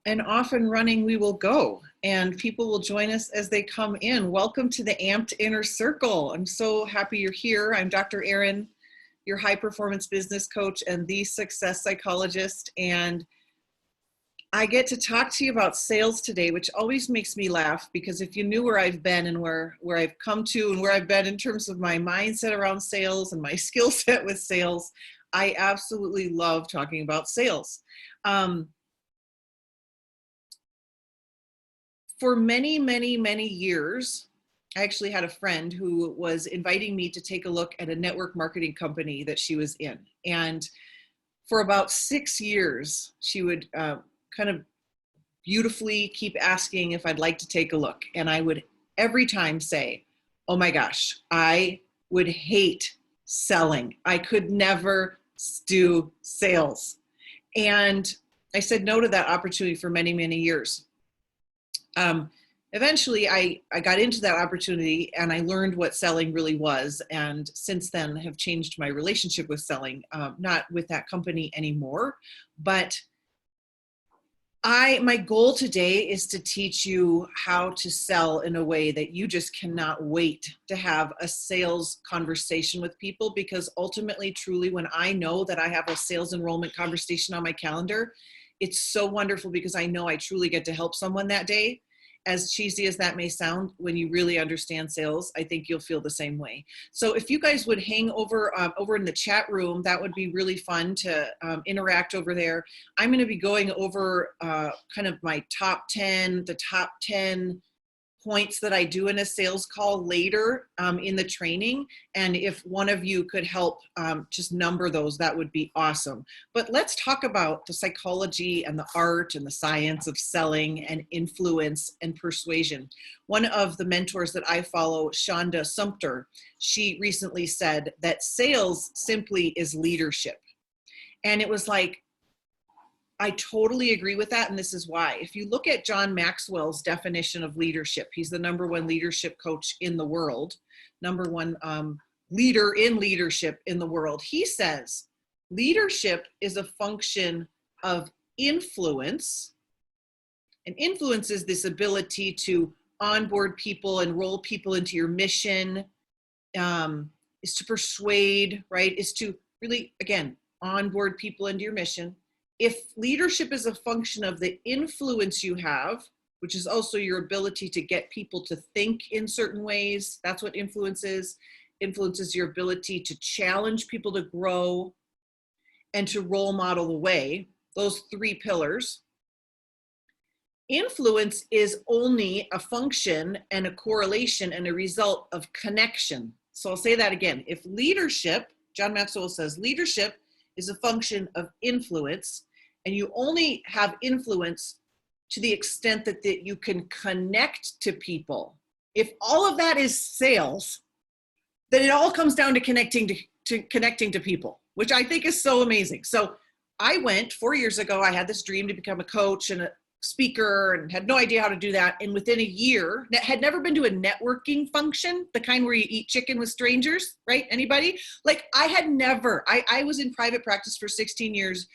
and off and running we will go, and people will join us as they come in. Welcome to the AMPED Inner Circle. I'm so happy you're here. I'm Dr. Erin, your high performance business coach and the success psychologist, and I get to talk to you about sales today, which always makes me laugh, because if you knew where I've been and where I've come to and where I've been in terms of my mindset around sales and my skill set with sales, I absolutely love talking about sales. For many, many, many years, I actually had a friend who was inviting me to take a look at a network marketing company that she was in. And for about 6 years, she would kind of beautifully keep asking if I'd like to take a look. And I would every time say, oh my gosh, I would hate selling. I could never do sales. And I said no to that opportunity for many, many years. Eventually I got into that opportunity and I learned what selling really was. And since then have changed my relationship with selling, not with that company anymore, but my goal today is to teach you how to sell in a way that you just cannot wait to have a sales conversation with people, because ultimately, truly, when I know that I have a sales enrollment conversation on my calendar, it's so wonderful because I know I truly get to help someone that day. As cheesy as that may sound, when you really understand sales, I think you'll feel the same way. So if you guys would hang over in the chat room, that would be really fun to interact over there. I'm going to be going over kind of my the top 10 points that I do in a sales call later in the training. And if one of you could help just number those, that would be awesome. But let's talk about the psychology and the art and the science of selling and influence and persuasion. One of the mentors that I follow, Shonda Sumter, she recently said that sales simply is leadership. And it was like, I totally agree with that, and this is why. If you look at John Maxwell's definition of leadership, he's the #1 leadership coach in the world, #1 leader in leadership in the world. He says leadership is a function of influence, and influence is this ability to onboard people, enroll people into your mission, is to persuade, right? Is to really, again, onboard people into your mission. If leadership is a function of the influence you have, which is also your ability to get people to think in certain ways, that's what influence is. Influence is your ability to challenge people to grow and to role model the way, those 3 pillars. Influence is only a function and a correlation and a result of connection. So I'll say that again. If leadership, John Maxwell says, leadership is a function of influence, and you only have influence to the extent that you can connect to people. If all of that is sales, then it all comes down to connecting to people, which I think is so amazing. So I went 4 years ago, I had this dream to become a coach and a speaker and had no idea how to do that. And within a year, had never been to a networking function, the kind where you eat chicken with strangers, right? Anybody? Like I had never, I was in private practice for 16 years.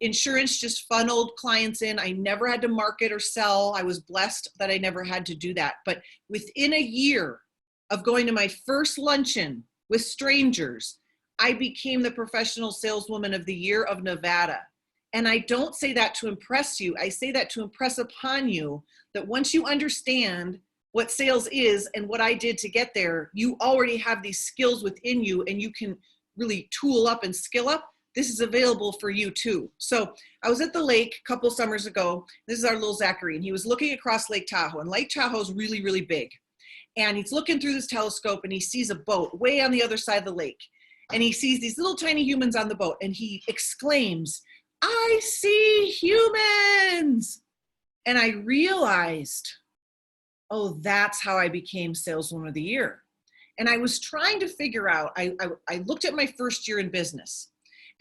Insurance just funneled clients in. I never had to market or sell. I was blessed that I never had to do that. But within a year of going to my first luncheon with strangers, I became the professional saleswoman of the year of Nevada. And I don't say that to impress you. I say that to impress upon you that once you understand what sales is and what I did to get there, you already have these skills within you and you can really tool up and skill up. This is available for you too. So I was at the lake a couple summers ago. This is our little Zachary, and he was looking across Lake Tahoe, and Lake Tahoe is really, really big. And he's looking through this telescope and he sees a boat way on the other side of the lake. And he sees these little tiny humans on the boat, and he exclaims, I see humans. And I realized, oh, that's how I became Saleswoman of the Year. And I was trying to figure out, I looked at my first year in business,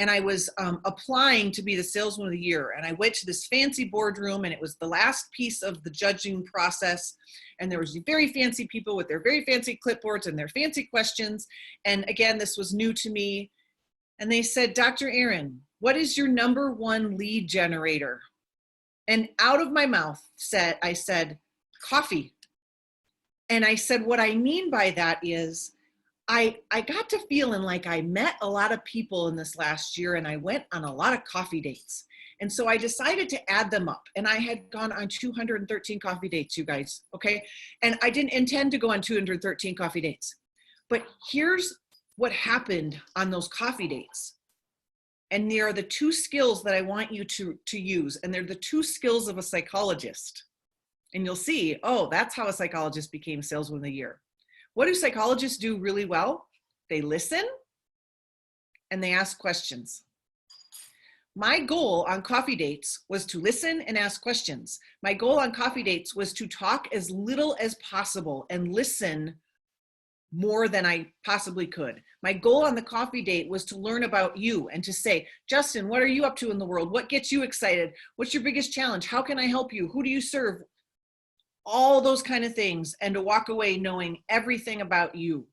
and I was applying to be the Saleswoman of the Year. And I went to this fancy boardroom, and it was the last piece of the judging process. And there was very fancy people with their very fancy clipboards and their fancy questions. And again, this was new to me. And they said, Dr. Erin, what is your #1 lead generator? And out of my mouth I said, coffee. And I said, what I mean by that is I got to feeling like I met a lot of people in this last year, and I went on a lot of coffee dates. And so I decided to add them up, and I had gone on 213 coffee dates, you guys, okay? And I didn't intend to go on 213 coffee dates. But here's what happened on those coffee dates. And there are the two skills that I want you to use, and they're the two skills of a psychologist. And you'll see, oh, that's how a psychologist became Salesman of the Year. What do psychologists do really well? They listen and they ask questions. My goal on coffee dates was to listen and ask questions. My goal on coffee dates was to talk as little as possible and listen more than I possibly could. My goal on the coffee date was to learn about you and to say, Justin, what are you up to in the world? What gets you excited? What's your biggest challenge? How can I help you? Who do you serve? All those kind of things, and to walk away knowing everything about you.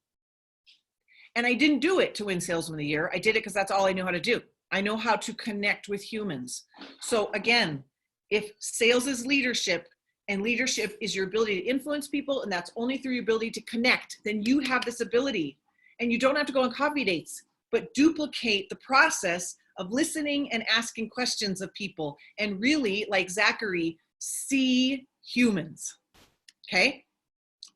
And I didn't do it to win Salesman of the Year. I did it because that's all I know how to do. I know how to connect with humans. So again, if sales is leadership and leadership is your ability to influence people, and that's only through your ability to connect, then you have this ability. And you don't have to go on coffee dates, but duplicate the process of listening and asking questions of people, and really, like Zachary, see humans. Okay,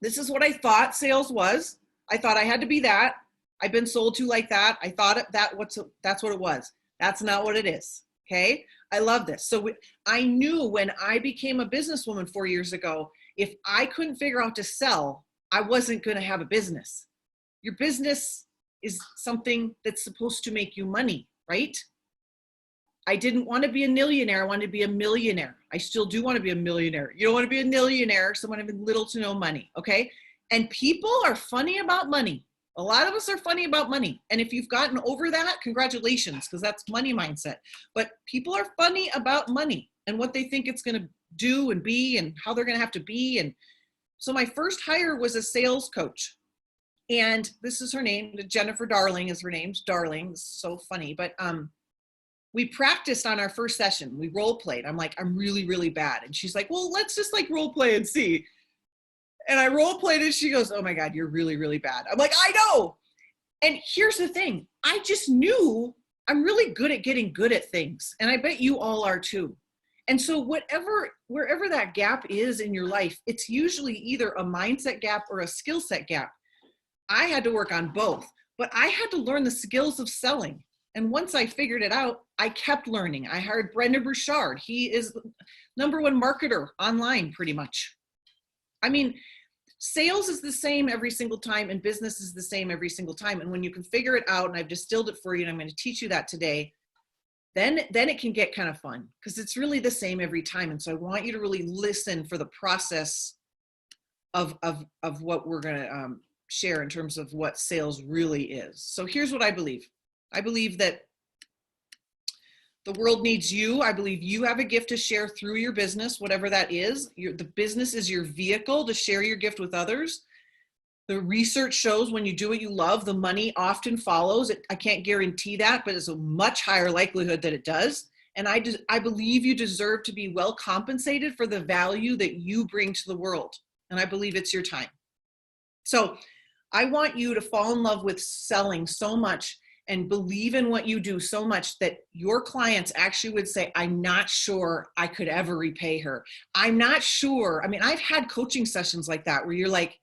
this is what I thought sales was. I thought I had to be that. I've been sold to like that. I thought that's what it was. That's not what it is. Okay, I love this. So I knew when I became a businesswoman 4 years ago, if I couldn't figure out to sell, I wasn't going to have a business. Your business is something that's supposed to make you money, right? I didn't want to be a millionaire. I wanted to be a millionaire. I still do want to be a millionaire. You don't want to be a millionaire, someone having little to no money, okay? And people are funny about money. A lot of us are funny about money. And if you've gotten over that, congratulations, because that's money mindset. But people are funny about money and what they think it's going to do and be and how they're going to have to be. And so my first hire was a sales coach. And this is her name. Jennifer Darling is her name. Darling, it's so funny. But we practiced on our first session. We role played. I'm like, I'm really, really bad. And she's like, well, let's just like role play and see. And I role played it. She goes, oh my God, you're really, really bad. I'm like, I know. And here's the thing. I just knew I'm really good at getting good at things. And I bet you all are too. And so wherever that gap is in your life, it's usually either a mindset gap or a skill set gap. I had to work on both, but I had to learn the skills of selling. And once I figured it out, I kept learning. I hired Brendan Burchard. He is the #1 marketer online, pretty much. I mean, sales is the same every single time, and business is the same every single time. And when you can figure it out, and I've distilled it for you, and I'm going to teach you that today, then it can get kind of fun, because it's really the same every time. And so I want you to really listen for the process of what we're going to share in terms of what sales really is. So here's what I believe. I believe that the world needs you. I believe you have a gift to share through your business, whatever that is. The business is your vehicle to share your gift with others. The research shows when you do what you love, the money often follows. I can't guarantee that, but it's a much higher likelihood that it does. And I believe you deserve to be well compensated for the value that you bring to the world. And I believe it's your time. So I want you to fall in love with selling so much and believe in what you do so much that your clients actually would say, I'm not sure I could ever repay her. I'm not sure. I mean, I've had coaching sessions like that where you're like,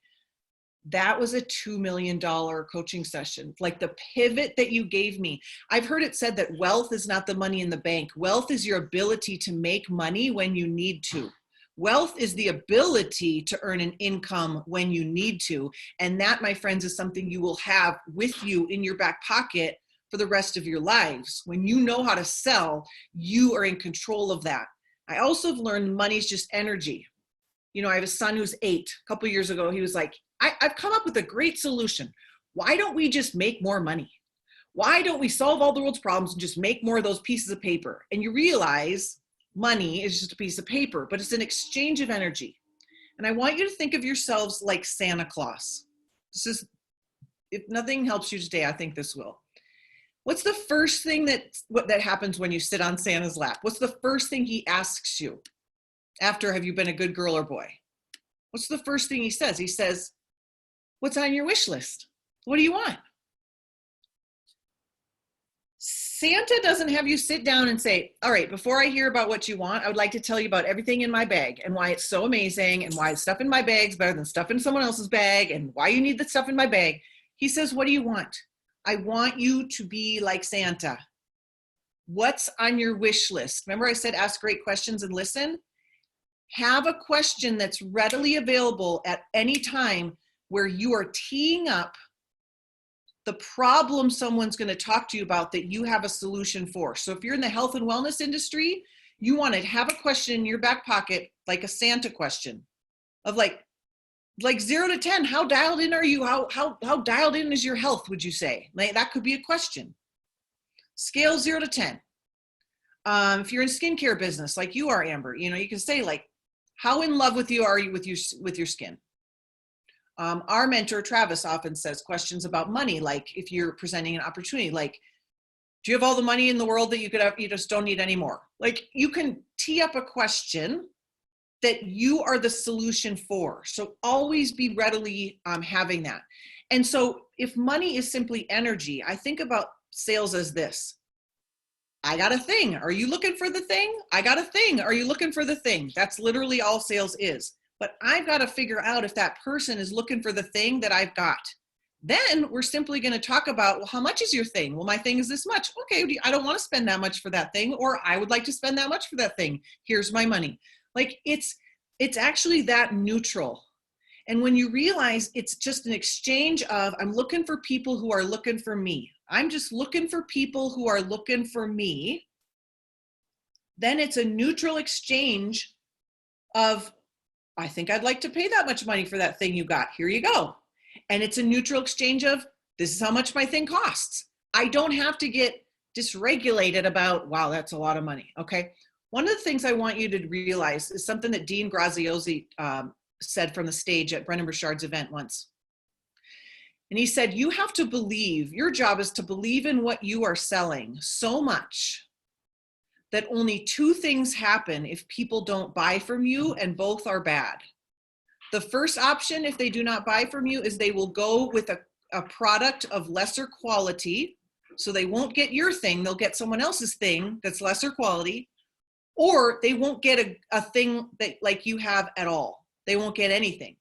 that was a $2 million coaching session. Like the pivot that you gave me. I've heard it said that wealth is not the money in the bank. Wealth is your ability to make money when you need to. Wealth is the ability to earn an income when you need to. And that, my friends, is something you will have with you in your back pocket for the rest of your lives. When you know how to sell, you are in control of that. I also have learned money is just energy. You know, I have a son who's 8. A couple of years ago, he was like, I've come up with a great solution. Why don't we just make more money? Why don't we solve all the world's problems and just make more of those pieces of paper? And you realize money is just a piece of paper, but it's an exchange of energy. And I want you to think of yourselves like Santa Claus. This is, if nothing helps you today, I think this will. What's the first thing that happens when you sit on Santa's lap? What's the first thing he asks you? after have you been a good girl or boy? What's the first thing he says? He says, what's on your wish list? What do you want? Santa doesn't have you sit down and say, all right, before I hear about what you want, I would like to tell you about everything in my bag and why it's so amazing and why stuff in my bag is better than stuff in someone else's bag and why you need the stuff in my bag. He says, what do you want? I want you to be like Santa. What's on your wish list? Remember I said ask great questions and listen? Have a question that's readily available at any time where you are teeing up the problem someone's going to talk to you about that you have a solution for. So if you're in the health and wellness industry, you want to have a question in your back pocket, like a Santa question of like 0 to 10, how dialed in are you? How dialed in is your health, would you say? Like, that could be a question. Scale 0 to 10. If you're in skincare business, like you are, Amber, you can say like, how in love with you are you with your skin? Our mentor, Travis, often says questions about money, like if you're presenting an opportunity, like, do you have all the money in the world that you could have, you just don't need any more? Like, you can tee up a question that you are the solution for. So always be readily having that. And so if money is simply energy, I think about sales as this. I got a thing. Are you looking for the thing? I got a thing. Are you looking for the thing? That's literally all sales is. But I've got to figure out if that person is looking for the thing that I've got. Then we're simply going to talk about, well, how much is your thing? Well, my thing is this much. Okay, I don't want to spend that much for that thing, or I would like to spend that much for that thing. Here's my money. Like, it's actually that neutral. And when you realize it's just an exchange of, I'm looking for people who are looking for me. I'm just looking for people who are looking for me. Then it's a neutral exchange of, I think I'd like to pay that much money for that thing you got. Here you go. And it's a neutral exchange of, this is how much my thing costs. I don't have to get dysregulated about, wow, that's a lot of money. Okay. One of the things I want you to realize is something that Dean Graziosi said from the stage at Brennan Burchard's event once. And he said, you have to believe, your job is to believe in what you are selling so much that only two things happen if people don't buy from you, and both are bad. The first option, if they do not buy from you, is they will go with a product of lesser quality. So they won't get your thing, they'll get someone else's thing that's lesser quality, or they won't get a thing that like you have at all. They won't get anything.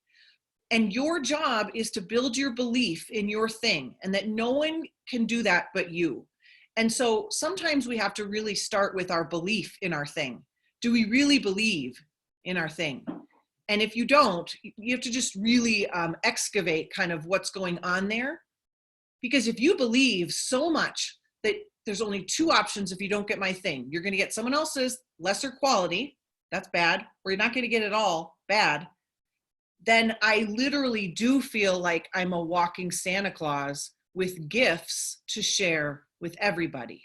And your job is to build your belief in your thing, and that no one can do that but you. And so sometimes we have to really start with our belief in our thing. Do we really believe in our thing? And if you don't, you have to just really excavate kind of what's going on there. Because if you believe so much that there's only two options if you don't get my thing, you're going to get someone else's lesser quality, that's bad, or you're not going to get it all, bad, then I literally do feel like I'm a walking Santa Claus with gifts to share with everybody.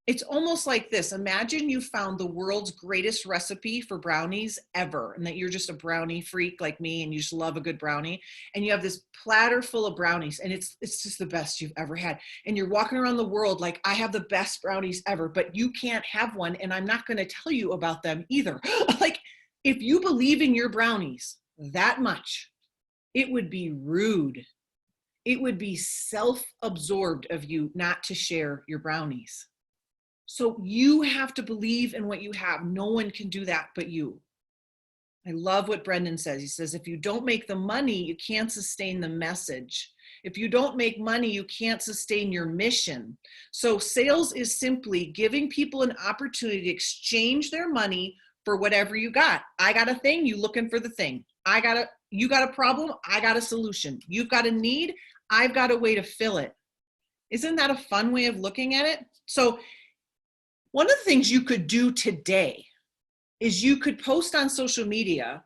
It's almost like this. Imagine you found the world's greatest recipe for brownies ever, and that you're just a brownie freak like me and you just love a good brownie, and you have this platter full of brownies, and it's just the best you've ever had. And you're walking around the world like, I have the best brownies ever, but you can't have one, and I'm not going to tell you about them either. Like, if you believe in your brownies that much, it would be rude. It would be self-absorbed of you not to share your brownies. So you have to believe in what you have. No one can do that but you. I love what Brendan says. He says, if you don't make the money, you can't sustain the message. If you don't make money, you can't sustain your mission. So sales is simply giving people an opportunity to exchange their money for whatever you got. I got a thing, you looking for the thing. You got a problem, I got a solution. You've got a need, I've got a way to fill it. Isn't that a fun way of looking at it? So one of the things you could do today is you could post on social media,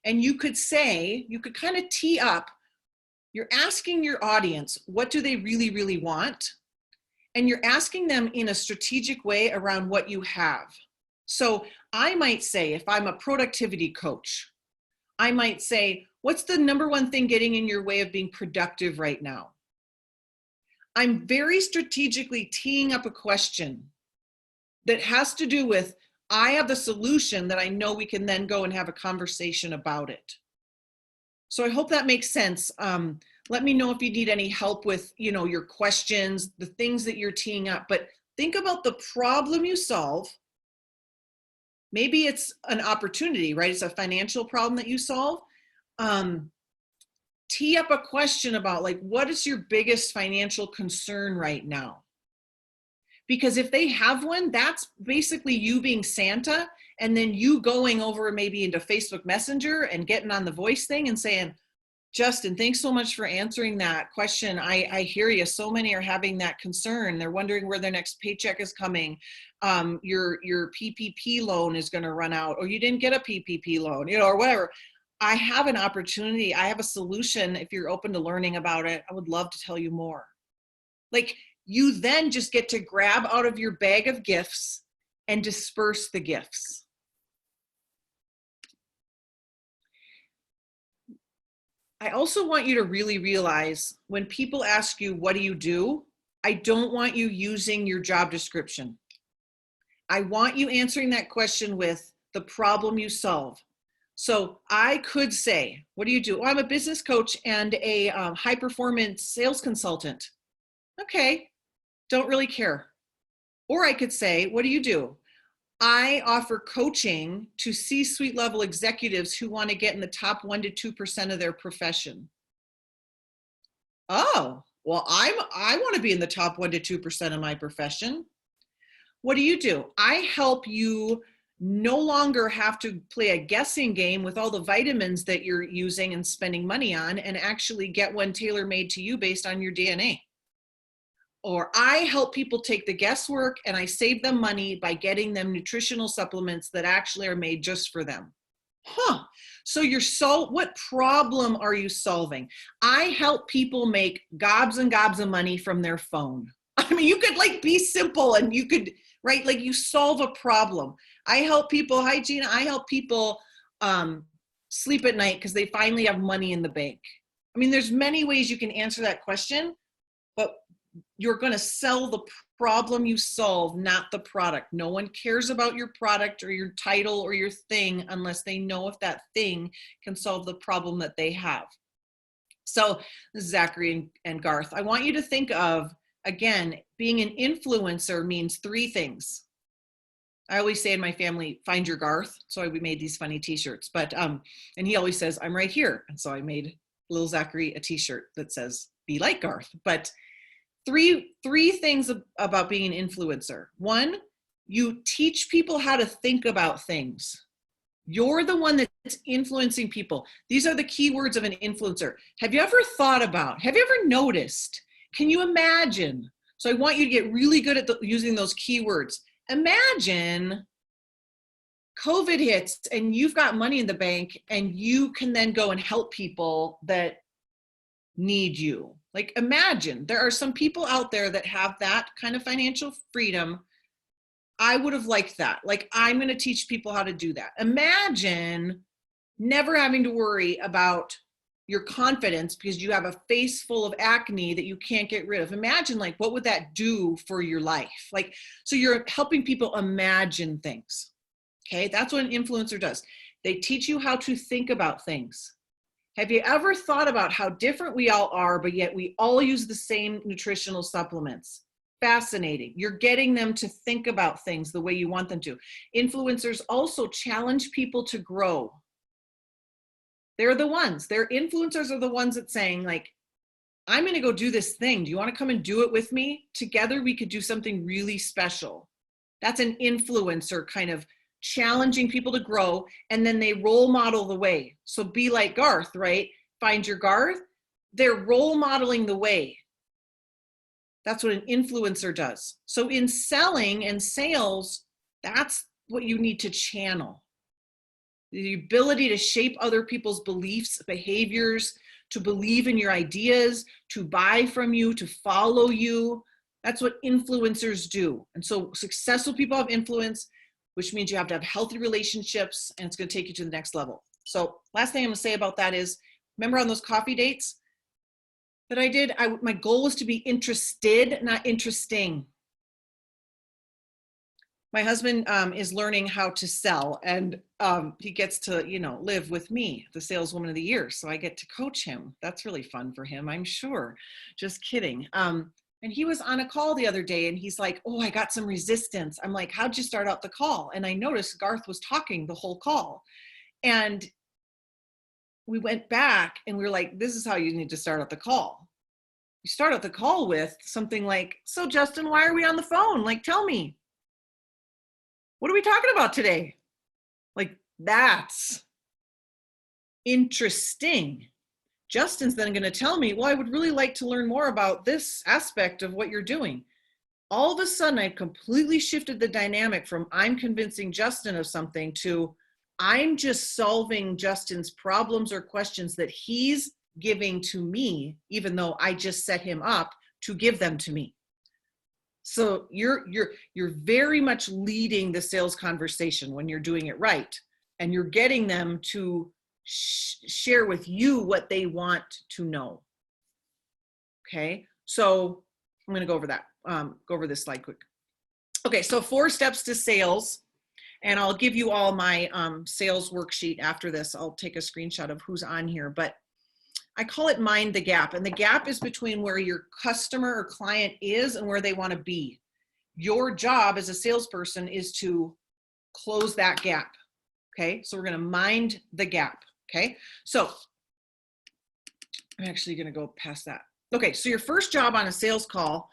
and you could say, you could kind of tee up, you're asking your audience, what do they really, really want? And you're asking them in a strategic way around what you have. So I might say, if I'm a productivity coach, I might say, what's the number one thing getting in your way of being productive right now? I'm very strategically teeing up a question that has to do with, I have the solution that I know we can then go and have a conversation about it. So I hope that makes sense. Let me know if you need any help with, your questions, the things that you're teeing up, but think about the problem you solve. Maybe it's an opportunity, right? It's a financial problem that you solve. Tee up a question about, like, what is your biggest financial concern right now? Because if they have one, that's basically you being Santa, and then you going over maybe into Facebook Messenger and getting on the voice thing and saying, Justin, thanks so much for answering that question. I hear you. So many are having that concern. They're wondering where their next paycheck is coming. Your PPP loan is going to run out, or you didn't get a PPP loan, or whatever. I have an opportunity. I have a solution. If you're open to learning about it, I would love to tell you more. Like, you then just get to grab out of your bag of gifts and disperse the gifts. I also want you to really realize when people ask you, what do you do? I don't want you using your job description. I want you answering that question with the problem you solve. So I could say, what do you do? Oh, I'm a business coach and a high performance sales consultant. Okay, don't really care. Or I could say, what do you do? I offer coaching to C-suite level executives who want to get in the top 1% to 2% of their profession. Oh, well, I want to be in the top 1% to 2% of my profession. What do? I help you no longer have to play a guessing game with all the vitamins that you're using and spending money on, and actually get one tailor-made to you based on your DNA. Or I help people take the guesswork and I save them money by getting them nutritional supplements that actually are made just for them. So what problem are you solving? I help people make gobs and gobs of money from their phone. I mean, you could be simple and you could, right? Like, you solve a problem. I help people, hi Gina, I help people sleep at night because they finally have money in the bank. I mean, there's many ways you can answer that question, but you're going to sell the problem you solve, not the product. No one cares about your product or your title or your thing unless they know if that thing can solve the problem that they have. So Zachary and Garth, I want you to think of, again, being an influencer means 3 things. I always say in my family, find your Garth. So we made these funny t-shirts, but, and he always says, I'm right here. And so I made little Zachary a t-shirt that says, be like Garth. But three things about being an influencer. 1, you teach people how to think about things. You're the one that's influencing people. These are the key words of an influencer. Have you ever noticed? Can you imagine? So I want you to get really good at using those keywords. Imagine COVID hits and you've got money in the bank and you can then go and help people that need you. Like, imagine there are some people out there that have that kind of financial freedom. I would have liked that. Like, I'm going to teach people how to do that. Imagine never having to worry about your confidence because you have a face full of acne that you can't get rid of. Imagine, like, what would that do for your life? Like, so you're helping people imagine things. Okay, that's what an influencer does. They teach you how to think about things. Have you ever thought about how different we all are, but yet we all use the same nutritional supplements? Fascinating. You're getting them to think about things the way you want them to. Influencers also challenge people to grow. Their influencers are the ones that saying, like, I'm going to go do this thing. Do you want to come and do it with me? Together we could do something really special. That's an influencer kind of challenging people to grow, and then they role model the way. So be like Garth, right? Find your Garth. They're role modeling the way. That's what an influencer does. So in selling and sales, that's what you need to channel. The ability to shape other people's beliefs, behaviors, to believe in your ideas, to buy from you, to follow you. That's what influencers do. And so successful people have influence, which means you have to have healthy relationships, and it's going to take you to the next level. So last thing I'm going to say about that is, remember on those coffee dates that I did, my goal was to be interested, not interesting. My husband is learning how to sell, and he gets to, live with me, the saleswoman of the year. So I get to coach him. That's really fun for him, I'm sure. Just kidding. And he was on a call the other day, and he's like, "Oh, I got some resistance." I'm like, "How'd you start out the call?" And I noticed Garth was talking the whole call. And we went back and we were like, "This is how you need to start out the call. You start out the call with something like, 'So Justin, why are we on the phone? Like, tell me. What are we talking about today?'" Like, that's interesting. Justin's then going to tell me, "Well, I would really like to learn more about this aspect of what you're doing." All of a sudden, I've completely shifted the dynamic from I'm convincing Justin of something to I'm just solving Justin's problems or questions that he's giving to me, even though I just set him up to give them to me. So you're very much leading the sales conversation when you're doing it right, and you're getting them to share with you what they want to know. Okay, so I'm going to go over that. Go over this slide quick. Okay, so 4 steps to sales, and I'll give you all my sales worksheet after this. I'll take a screenshot of who's on here, but I call it mind the gap. And the gap is between where your customer or client is and where they want to be. Your job as a salesperson is to close that gap. Okay, so we're going to mind the gap. Okay, so I'm actually going to go past that. Okay, so your first job on a sales call,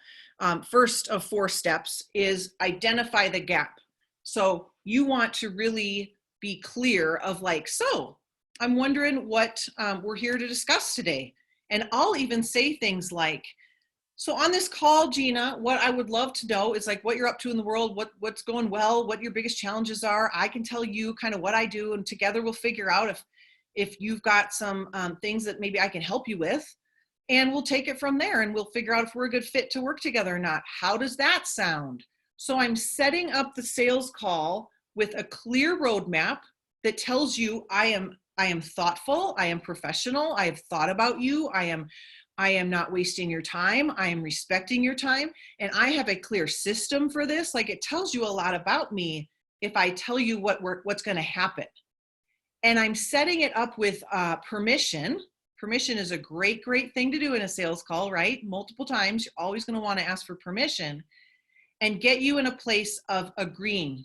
first of 4 steps, is identify the gap. So you want to really be clear of like, so I'm wondering what we're here to discuss today. And I'll even say things like, so on this call, Gina, what I would love to know is like what you're up to in the world, what's going well, what your biggest challenges are. I can tell you kind of what I do, and together we'll figure out if you've got some things that maybe I can help you with, and we'll take it from there, and we'll figure out if we're a good fit to work together or not. How does that sound? So I'm setting up the sales call with a clear roadmap that tells you I am thoughtful, I am professional, I have thought about you, I am not wasting your time, I am respecting your time, and I have a clear system for this. Like, it tells you a lot about me if I tell you what's going to happen. And I'm setting it up with permission. Permission is a great thing to do in a sales call, right? Multiple times, you're always going to want to ask for permission and get you in a place of agreeing.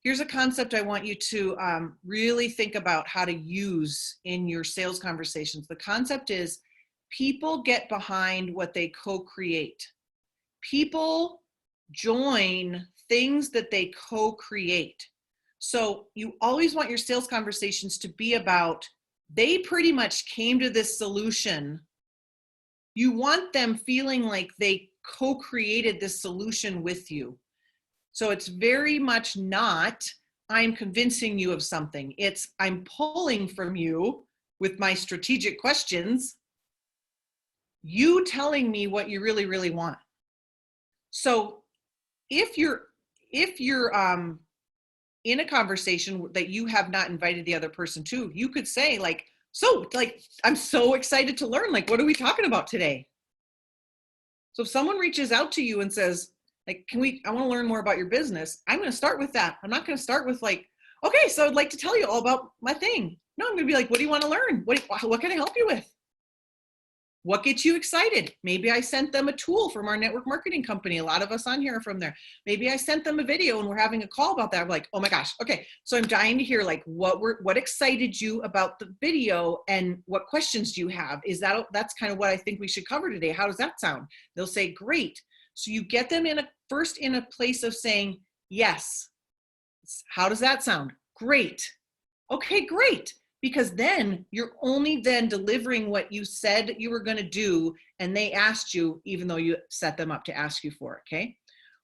Here's a concept I want you to really think about how to use in your sales conversations. The concept is people get behind what they co-create. People join things that they co-create. So you always want your sales conversations to be about, they pretty much came to this solution. You want them feeling like they co-created this solution with you. So it's very much not, I'm convincing you of something. It's, I'm pulling from you with my strategic questions, you telling me what you really want. So if you're in a conversation that you have not invited the other person to, you could say like, so like, I'm so excited to learn, like, what are we talking about today? So if someone reaches out to you and says, like, I want to learn more about your business, I'm going to start with that. I'm not going to start with like, okay, so I'd like to tell you all about my thing. No, I'm going to be like, what do you want to learn? What can I help you with? What gets you excited? Maybe I sent them a tool from our network marketing company. A lot of us on here are from there. Maybe I sent them a video and we're having a call about that. I'm like, oh my gosh. Okay. So I'm dying to hear like what excited you about the video and what questions do you have? That's kind of what I think we should cover today. How does that sound? They'll say, great. So you get them first in a place of saying, yes. How does that sound? Great. Okay, great. Because then you're only then delivering what you said you were going to do, and they asked you, even though you set them up to ask you for it, okay?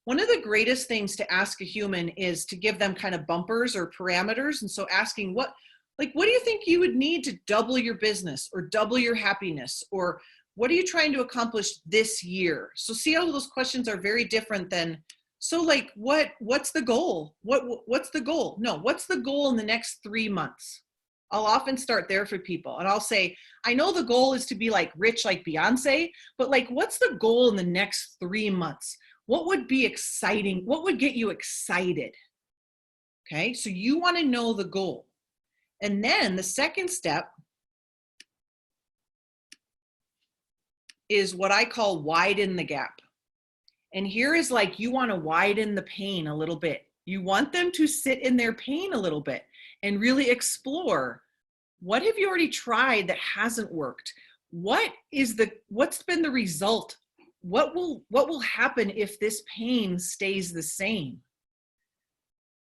One of the greatest things to ask a human is to give them kind of bumpers or parameters. And so asking what do you think you would need to double your business or double your happiness? Or what are you trying to accomplish this year? So see how those questions are very different than, so like, what's the goal? What's the goal? No, what's the goal in the next 3 months? I'll often start there for people, and I'll say, I know the goal is to be like rich like Beyonce, but like, what's the goal in the next 3 months? What would be exciting? What would get you excited? Okay, so you want to know the goal. And then the second step is what I call widen the gap. And here is like, you want to widen the pain a little bit. You want them to sit in their pain a little bit and really explore, what have you already tried that hasn't worked? What's been the result? What will happen if this pain stays the same?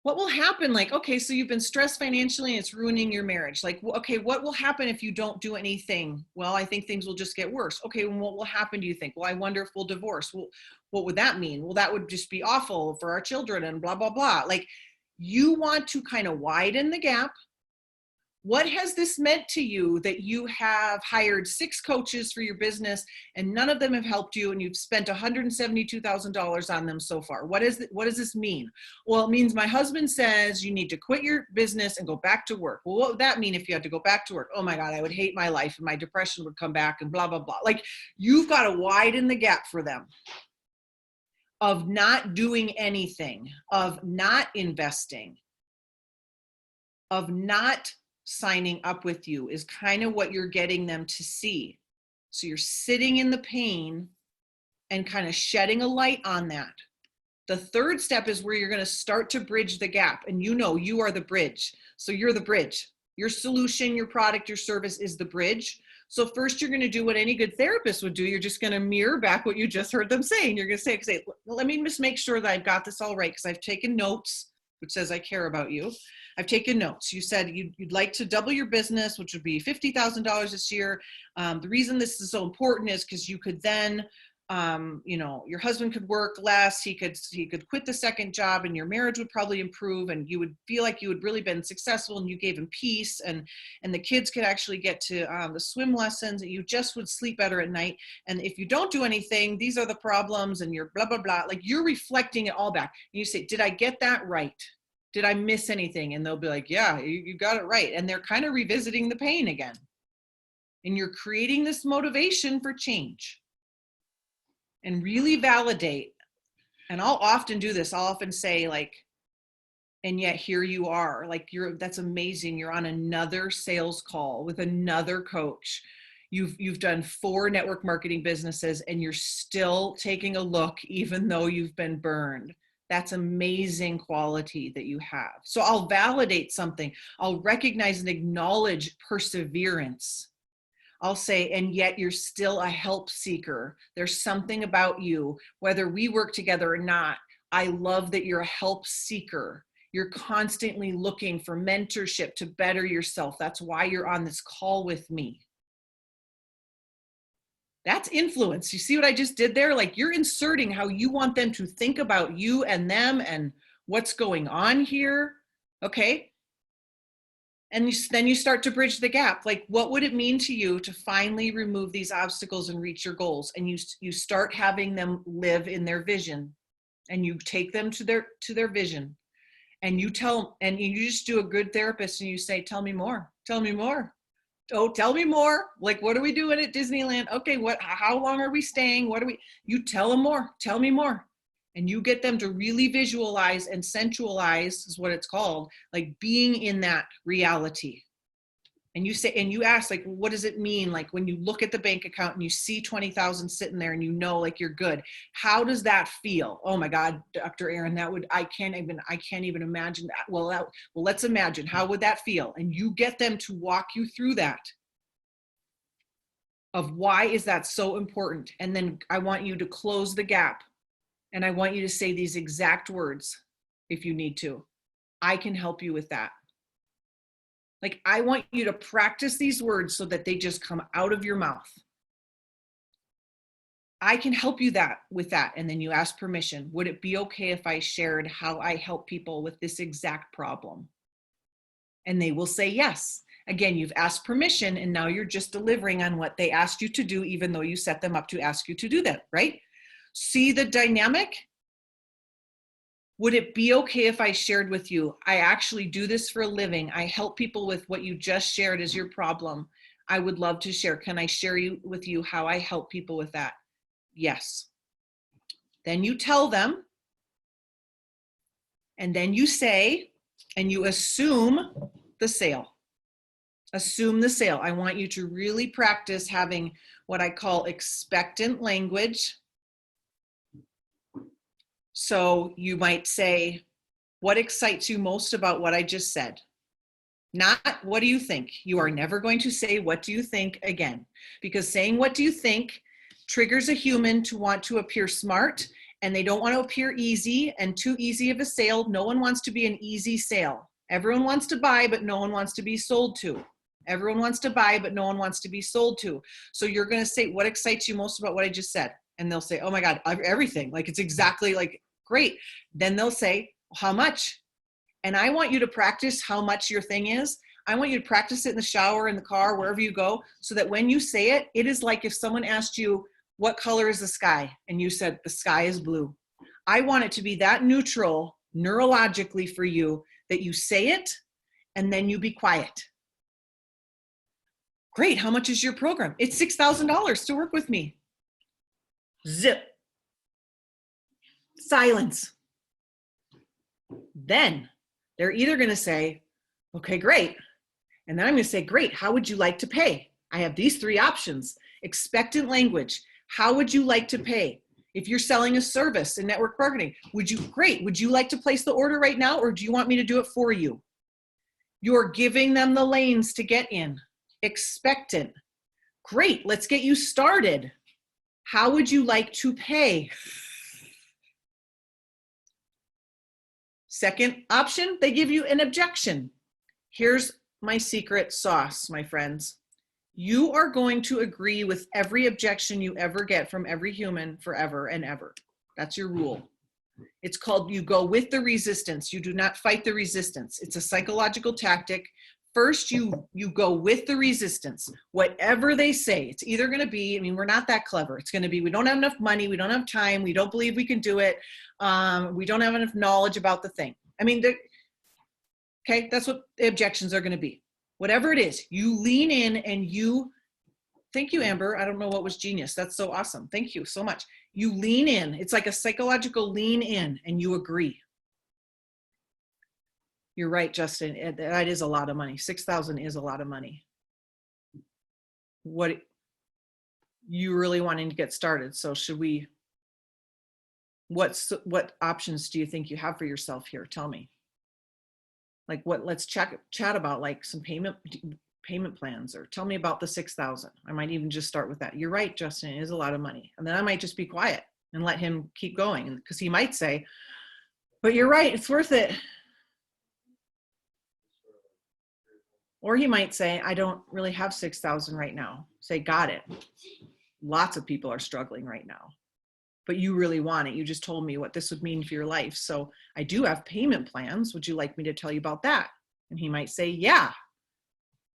What will happen? Like, okay, so you've been stressed financially and it's ruining your marriage. Like, okay, what will happen if you don't do anything? Well, I think things will just get worse. Okay, well, what will happen, do you think? Well, I wonder if we'll divorce. Well, what would that mean? Well, that would just be awful for our children and blah, blah, blah. Like, you want to kind of widen the gap. What has this meant to you that you have hired 6 coaches for your business and none of them have helped you, and you've spent $172,000 on them so far? What does this mean? Well, it means my husband says you need to quit your business and go back to work. Well, what would that mean if you had to go back to work? Oh my God, I would hate my life and my depression would come back and blah, blah, blah. Like, you've got to widen the gap for them of not doing anything, of not investing, of not signing up with you, is kind of what you're getting them to see. So you're sitting in the pain and kind of shedding a light on that. The third step is where you're going to start to bridge the gap. And you know, you are the bridge. So you're the bridge. Your solution, your product, your service is the bridge. So first you're going to do what any good therapist would do. You're just going to mirror back what you just heard them saying. You're going to say, let me just make sure that I've got this all right, because I've taken notes, which says I care about you. I've taken notes. You said you'd like to double your business, which would be $50,000 this year. The reason this is so important is because you could then, your husband could work less. He could quit the second job, and your marriage would probably improve, and you would feel like you had really been successful, and you gave him peace, and the kids could actually get to the swim lessons, and you just would sleep better at night. And if you don't do anything, these are the problems, and you're blah, blah, blah. Like, you're reflecting it all back. And you say, did I get that right? Did I miss anything? And they'll be like, yeah, you got it right. And they're kind of revisiting the pain again. And you're creating this motivation for change. And really validate. And I'll often do this. I'll often say, like, and yet here you are. Like, that's amazing. You're on another sales call with another coach. You've done 4 network marketing businesses, and you're still taking a look even though you've been burned. That's amazing quality that you have. So I'll validate something. I'll recognize and acknowledge perseverance. I'll say, and yet you're still a help seeker. There's something about you, whether we work together or not. I love that you're a help seeker. You're constantly looking for mentorship to better yourself. That's why you're on this call with me. That's influence. You see what I just did there? Like, you're inserting how you want them to think about you and them and what's going on here. Okay. And then you start to bridge the gap. Like, what would it mean to you to finally remove these obstacles and reach your goals? And you start having them live in their vision, and you take them to their vision, and you just do a good therapist, and you say, tell me more, tell me more. Oh, tell me more. Like, what are we doing at Disneyland? Okay, how long are we staying? You tell them more, tell me more. And you get them to really visualize and sensualize, is what it's called, like being in that reality. And you ask, like, what does it mean? Like, when you look at the bank account and you see 20,000 sitting there and you know, like, you're good. How does that feel? Oh my God, Dr. Aaron, I can't even imagine that. Well, let's imagine, how would that feel? And you get them to walk you through that, of why is that so important? And then I want you to close the gap. And I want you to say these exact words if you need to. I can help you with that. Like, I want you to practice these words so that they just come out of your mouth. I can help you with that. And then you ask permission. Would it be okay if I shared how I help people with this exact problem? And they will say yes. Again, you've asked permission, and now you're just delivering on what they asked you to do, even though you set them up to ask you to do that, right? See the dynamic? Would it be okay if I shared with you, I actually do this for a living. I help people with what you just shared as your problem. I would love to share. Can I share with you how I help people with that? Yes. Then you tell them, and then you say, and you assume the sale. Assume the sale. I want you to really practice having what I call expectant language. So you might say, what excites you most about what I just said? Not, what do you think? You are never going to say, what do you think again? Because saying, what do you think, triggers a human to want to appear smart, and they don't want to appear easy and too easy of a sale. No one wants to be an easy sale. Everyone wants to buy, but no one wants to be sold to. Everyone wants to buy, but no one wants to be sold to. So you're going to say, what excites you most about what I just said? And they'll say, oh my God, everything. Like, it's exactly like, great. Then they'll say, how much? And I want you to practice how much your thing is. I want you to practice it in the shower, in the car, wherever you go, so that when you say it, it is like if someone asked you, what color is the sky? And you said, the sky is blue. I want it to be that neutral neurologically for you that you say it and then you be quiet. Great, how much is your program? It's $6,000 to work with me. Zip. Silence. Then they're either going to say, okay, great. And then I'm going to say, great, how would you like to pay? I have these three options. Expectant language. How would you like to pay? If you're selling a service in network marketing, would you like to place the order right now, or do you want me to do it for you? You're giving them the lanes to get in. Expectant. Great, let's get you started. How would you like to pay? Second option, they give you an objection. Here's my secret sauce, my friends. You are going to agree with every objection you ever get from every human forever and ever. That's your rule. It's called, you go with the resistance. You do not fight the resistance. It's a psychological tactic. First, you go with the resistance. Whatever they say, it's either going to be, I mean, we're not that clever. It's going to be, we don't have enough money. We don't have time. We don't believe we can do it. We don't have enough knowledge about the thing. I mean, okay, that's what the objections are going to be. Whatever it is, you lean in and you, thank you, Amber. I don't know what was genius. That's so awesome. Thank you so much. You lean in. It's like a psychological lean in, and you agree. You're right, Justin. That is a lot of money. 6,000 is a lot of money. What you really wanting to get started. So should we, what options do you think you have for yourself here? Tell me. Like what, let's chat about like some payment plans, or tell me about the 6,000. I might even just start with that. You're right, Justin, it is a lot of money. And then I might just be quiet and let him keep going, because he might say, but you're right, it's worth it. Or he might say, I don't really have 6,000 right now. Say, got it. Lots of people are struggling right now, but you really want it. You just told me what this would mean for your life. So I do have payment plans. Would you like me to tell you about that? And he might say, yeah.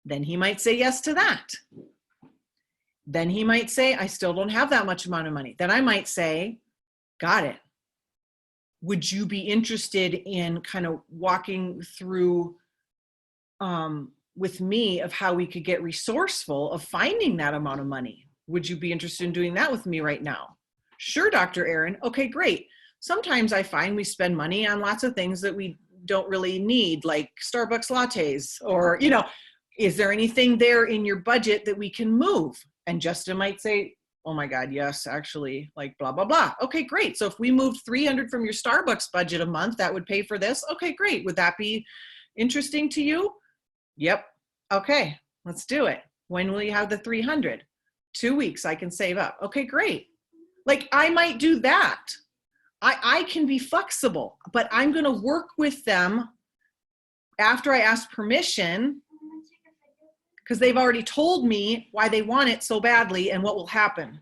Then he might say yes to that. Then he might say, I still don't have that much amount of money. Then I might say, got it. Would you be interested in kind of walking through with me of how we could get resourceful of finding that amount of money? Would you be interested in doing that with me right now? Sure, Dr. Aaron. Okay, great. Sometimes I find we spend money on lots of things that we don't really need, like Starbucks lattes, or, you know, is there anything there in your budget that we can move? And Justin might say, oh my God, yes, actually, like blah, blah, blah. Okay, great. So if we moved 300 from your Starbucks budget a month, that would pay for this. Okay, great. Would that be interesting to you? Yep. Okay, let's do it. When will you have the 300? 2 weeks, I can save up. Okay, great. Like I might do that. I can be flexible, but I'm going to work with them after I ask permission, because they've already told me why they want it so badly and what will happen.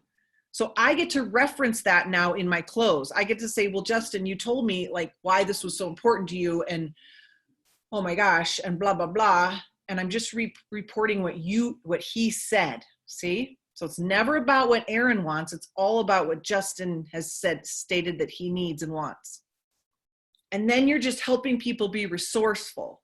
So I get to reference that now in my close. I get to say, well, Justin, you told me like why this was so important to you, and oh my gosh, and blah, blah, blah. And I'm just reporting what he said. See? So it's never about what Aaron wants. It's all about what Justin has stated that he needs and wants. And then you're just helping people be resourceful.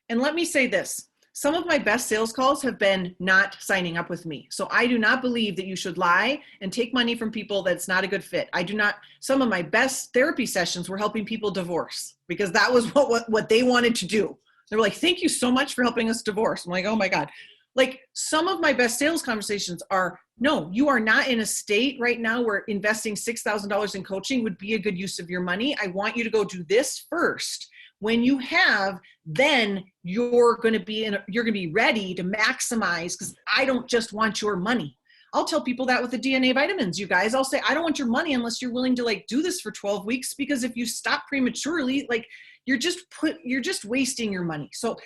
And let me say this. some of my best sales calls have been not signing up with me. So I do not believe that you should lie and take money from people that's not a good fit. I do not, some of my best therapy sessions were helping people divorce because that was what they wanted to do. They were like, thank you so much for helping us divorce. I'm like, oh my God. Like some of my best sales conversations are, no, you are not in a state right now where investing $6,000 in coaching would be a good use of your money. I want you to go do this first. When you have, then you're going to be ready to maximize, because I don't just want your money. I'll tell people that with the DNA vitamins, you guys. I'll say, I don't want your money unless you're willing to like do this for 12 weeks, because if you stop prematurely, like you're just wasting your money. So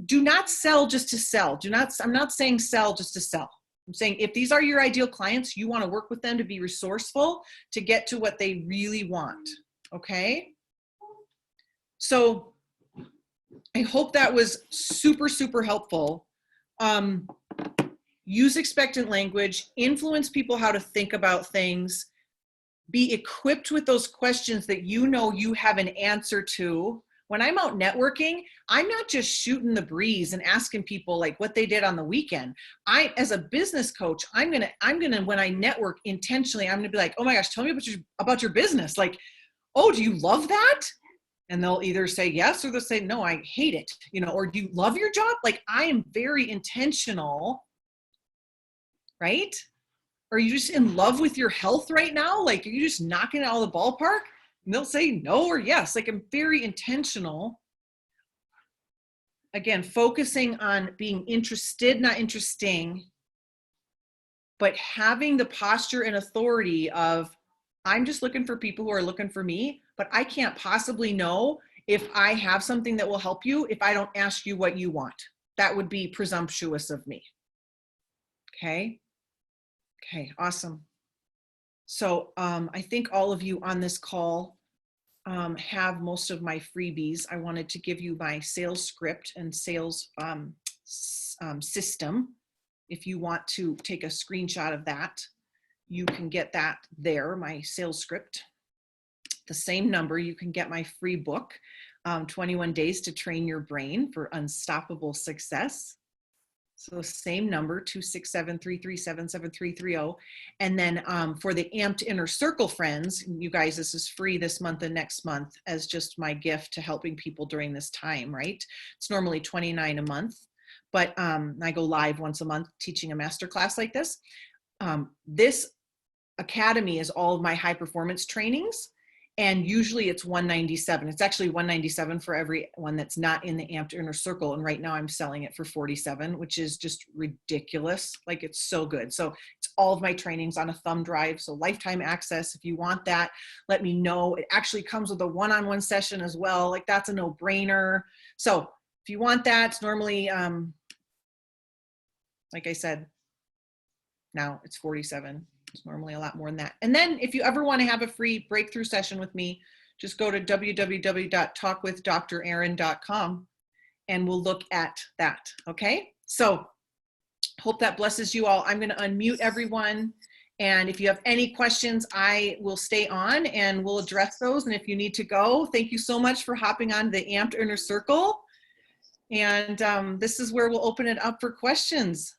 do not sell just to sell. I'm not saying sell just to sell. I'm saying if these are your ideal clients, you want to work with them to be resourceful to get to what they really want. Okay? So I hope that was super, super helpful. Use expectant language, influence people how to think about things, be equipped with those questions that you know you have an answer to. When I'm out networking, I'm not just shooting the breeze and asking people like what they did on the weekend. As a business coach, I'm gonna when I network intentionally, I'm gonna be like, oh my gosh, tell me about your business. Like, oh, do you love that? And they'll either say yes or they'll say, no, I hate it, or do you love your job? Like, I am very intentional, right? Are you just in love with your health right now? Like, are you just knocking it out of the ballpark? And they'll say no or yes. Like, I'm very intentional. Again, focusing on being interested, not interesting, but having the posture and authority of, I'm just looking for people who are looking for me, but I can't possibly know if I have something that will help you if I don't ask you what you want. That would be presumptuous of me. Okay. Okay, awesome. So I think all of you on this call have most of my freebies. I wanted to give you my sales script and sales system. If you want to take a screenshot of that, you can get that there, my sales script. The same number, you can get my free book, 21 Days to Train Your Brain for Unstoppable Success. So same number, 267-337-7330. And then for the Amped Inner Circle friends, you guys, this is free this month and next month as just my gift to helping people during this time, right? It's normally $29 a month, but I go live once a month teaching a masterclass like this. This academy is all of my high performance trainings. And usually it's $197. It's actually $197 for every one that's not in the Amped Inner Circle. And right now I'm selling it for $47, which is just ridiculous. Like, it's so good. So it's all of my trainings on a thumb drive. So lifetime access. If you want that, let me know. It actually comes with a one-on-one session as well. Like, that's a no-brainer. So if you want that, it's normally, like I said, now it's $47. It's normally a lot more than that. And then if you ever want to have a free breakthrough session with me, just go to www.talkwithdrerin.com and we'll look at that. Okay. So hope that blesses you all. I'm going to unmute everyone. And if you have any questions, I will stay on and we'll address those. And if you need to go, thank you so much for hopping on the Amped Inner Circle. And this is where we'll open it up for questions.